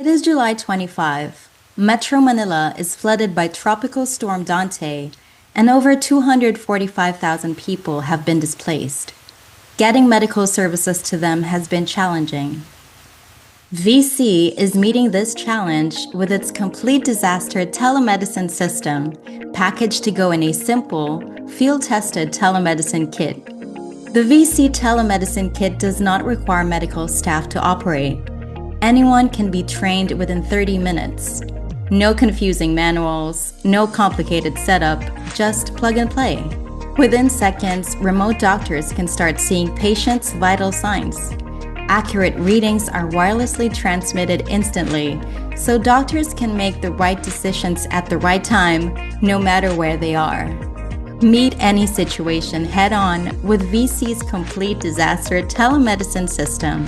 It is July 25. Metro Manila is flooded by Tropical Storm Dante, and over 245,000 people have been displaced. Getting medical services to them has been challenging. VSee is meeting this challenge with its complete disaster telemedicine system, packaged to go in a simple, field-tested telemedicine kit. The VSee telemedicine kit does not require medical staff to operate. Anyone can be trained within 30 minutes. No confusing manuals, no complicated setup, just plug and play. Within seconds, remote doctors can start seeing patients' vital signs. Accurate readings are wirelessly transmitted instantly, so doctors can make the right decisions at the right time, no matter where they are. Meet any situation head-on with VSee's complete disaster telemedicine system.